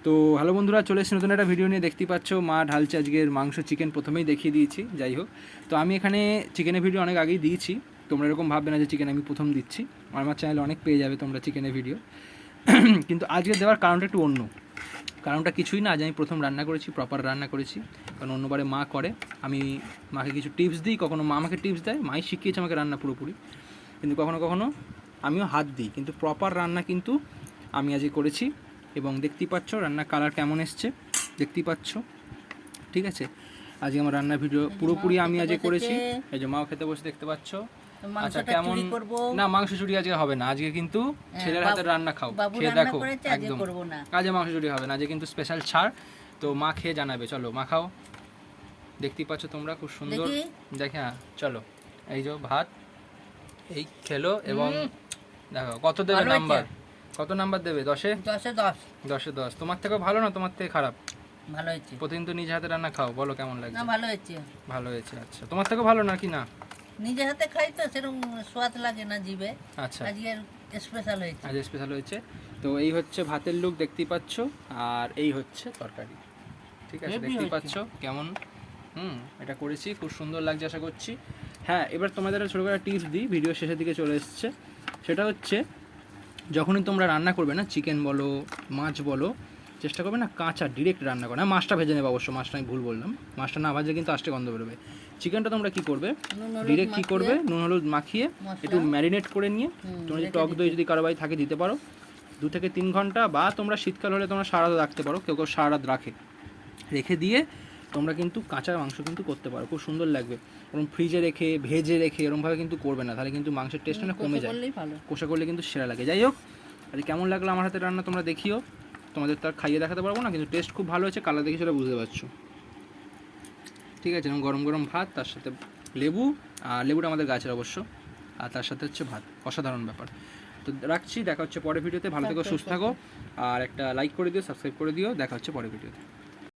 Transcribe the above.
তো হ্যালো বন্ধুরা, চলে এসেছি নতুন একটা ভিডিও নিয়ে। দেখতেই পাচ্ছ মা ঢালছে আজকের মাংস চিকেন, প্রথমেই দেখিয়ে দিয়েছি। যাই হোক, তো আমি এখানে চিকেনের ভিডিও অনেক আগেই দিয়েছি, তোমরা এরকম ভাববে না যে চিকেন আমি প্রথম দিচ্ছি। আমার চ্যানেলে অনেক পেয়ে যাবে তোমরা চিকেনের ভিডিও। কিন্তু আজকে দেওয়ার কারণটা একটু অন্য। কারণটা কিছুই না, আজ আমি প্রথম রান্না করেছি, প্রপার রান্না করেছি। কারণ অন্যবারে মা করে, আমি মাকে কিছু টিপস দিই, কখনো মা আমাকে টিপস দেয়, মাই শিখিয়েছে আমাকে রান্না পুরোপুরি। কিন্তু কখনো কখনো আমিও হাত দিই, কিন্তু প্রপার রান্না কিন্তু আমি আজকে করেছি। এবং দেখতেই পাচ্ছ রান্নার কালার কেমন এসছে, দেখতেই পাচ্ছ। ঠিক আছে, আজকে আমার রান্নার ভিডিও পুরোপুরি আমি আজকে করেছি। এই যে মাও খেতে বসে, দেখতে পাচ্ছ। আচ্ছা, কেমন? না, মাংস চুরি আজকে হবে না। আজকে কিন্তু ছেলের হাতের রান্না খাও, খেয়ে দেখো। একদম কাজে মাংস চুরি হবে না, আজকে কিন্তু স্পেশাল ছাড়। তো মা খেয়ে জানাবে। চলো মা খাও। দেখতেই পাচ্ছ তোমরা, খুব সুন্দর দেখে। হ্যাঁ চলো, এই যে ভাত, এই খেলো। এবং দেখো কত দেবে নাম্বার, কত নাম্বার দেবে? 10-এ 10। 10-এ 10। তোমার থেকেও ভালো না তোমার থেকে খারাপ? ভালো হয়েছে। প্রতিদিন তো নিজে হাতে রান্না খাও, বলো কেমন লাগছে? না, ভালো হয়েছে। ভালো হয়েছে। আচ্ছা, তোমার থেকেও ভালো না কি? না, নিজে হাতে খাই তো সেরকম স্বাদ লাগে না জিভে। আচ্ছা, আজকে স্পেশাল হয়েছে। আজ স্পেশাল হয়েছে। তো এই হচ্ছে ভাতের লুক, দেখতেই পাচ্ছ। আর এই হচ্ছে তরকারি। ঠিক আছে, দেখতেই পাচ্ছ কেমন। এটা করেছি, খুব সুন্দর লাগছে আশা করছি। হ্যাঁ, এবার তোমাদের একটা ছোটো করে টিপস দিই, ভিডিও শেষের দিকে চলে এসছে। সেটা হচ্ছে, যখনই তোমরা রান্না করবে না, চিকেন বলো মাছ বলো, চেষ্টা করবে না কাঁচা ডিরেক্ট রান্না করে। না, মাছটা ভেজে নেবে অবশ্য, মাছটা আমি ভুল বললাম। মাছটা না ভাজলে কিন্তু আষ্টে গন্ধ বেরোবে। চিকেনটা তোমরা কি করবে, ডিরেক্ট কি করবে, নুন হলুদ মাখিয়ে একটু ম্যারিনেট করে নিয়ে, তোমরা যদি টক দই যদি কারো বাড়ি থাকে দিতে পারো, 2 থেকে 3 ঘন্টা, বা তোমরা শীতকাল হলে তোমরা সারা রাত রাখতে পারো, কেউ কেউ সারা রাত রাখে। রেখে দিয়ে তোমরা কিন্তু কাঁচা মাংস কিন্তু করতে পারো, খুব সুন্দর লাগবে। ওরকম ফ্রিজে রেখে ভেজে রেখে এরকমভাবে কিন্তু করবে না, তাহলে কিন্তু মাংসের টেস্টটা না কমে যায়। কষা করলে কিন্তু সেরা লাগে। যাই হোক, আর কেমন লাগলো আমার হাতে রান্না তোমরা দেখিও। তোমাদের তো আর খাইয়ে দেখাতে পারবো না, কিন্তু টেস্ট খুব ভালো হয়েছে, কালার দেখে সেটা বুঝতে পারছো। ঠিক আছে, এবং গরম গরম ভাত, তার সাথে লেবু, আর লেবুটা আমাদের গাছের অবশ্য, আর তার সাথে হচ্ছে ভাত, অসাধারণ ব্যাপার। তো রাখছি, দেখা হচ্ছে পরের ভিডিওতে। ভালো থেকো, সুস্থ থাকো, আর একটা লাইক করে দিও, সাবস্ক্রাইব করে দিও। দেখা হচ্ছে পরের ভিডিওতে।